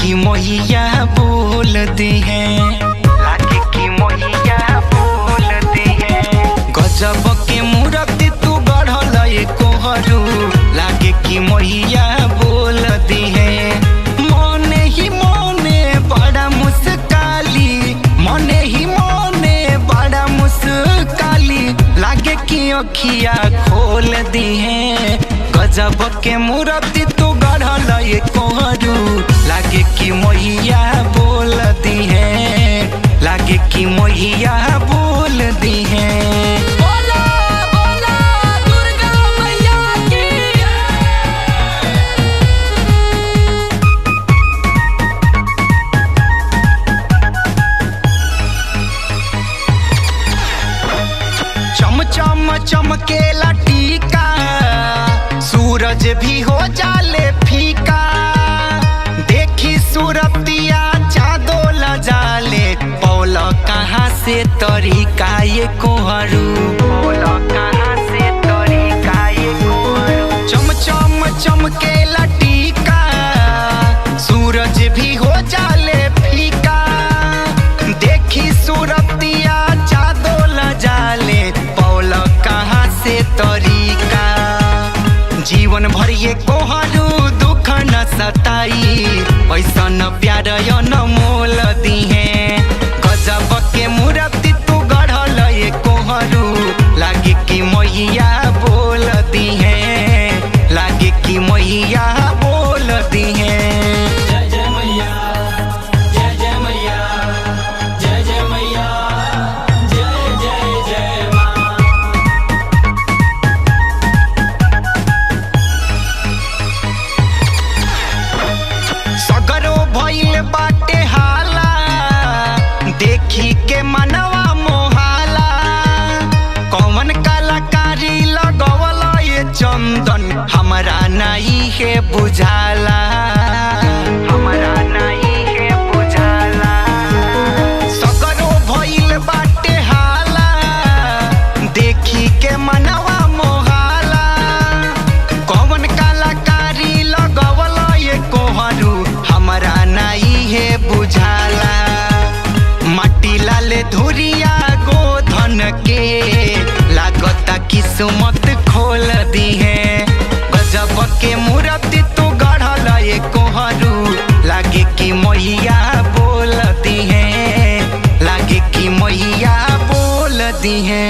कि मोहिया बोलती है, लागे कि मोहिया बोलती है। गजब के मूर्ति तू गढ़ल कोहरू, लागे कि मोहिया बोलती है। मने ही मने बड़ा मुस्काली, मने ही मने बड़ा मुस्काली, लागे कि अखिया खोल दी है। गजब के मूर्ति तू गढ़ल कोहरू, लागे कि मोहिया बोलती है, लागे कि मोहिया बोलती है। बोला बोला दुर्गा मैया की। चम चम चमकेला टीका, सूरज भी हो जाले फीका। देखी सूरतिया चाँदो लजाले, पौल कहाँ से तरीका ये कोहरू, पौल कहाँ से तरीका ये कोहरू। चम चम चमकेला टीका, सूरज भी हो जाले फीका। देखी सूरतिया चाँदो लजाले, पौल कहाँ से तरीका। जीवन भर ये कोहरू दुख न सताई, ऐसा न प्यार न मोल दी है। गजब के मूर्ति तू गढ़ल ये कोहरू, लागे कि मोहिया बोलती है, लागे कि मोहिया बोलती है। जय जय मैया, जय जय मैया, जय जय मैया, जय जय जय माँ। सगरो भइल बाटे हाला, देखी के मनवा मोहाला। कौन कलाकारी लगवल ये चंदन, हमरा नहीं है बुझाला, हमरा नहीं है बुझाला। सगरो भइल बाटे हाला, देखी के मनवा मोहाला। कौन कलाकारी लगवल ये कोहरू, हमरा नहीं है बुझाला। माटी लाले धुरिया गोधन के, लागता किस्मत खोल दी है। गजब के मूर्ति तू गढ़ल ये कोहरू, लागे कि मोहिया बोलती है, लागे कि मोहिया बोलती है।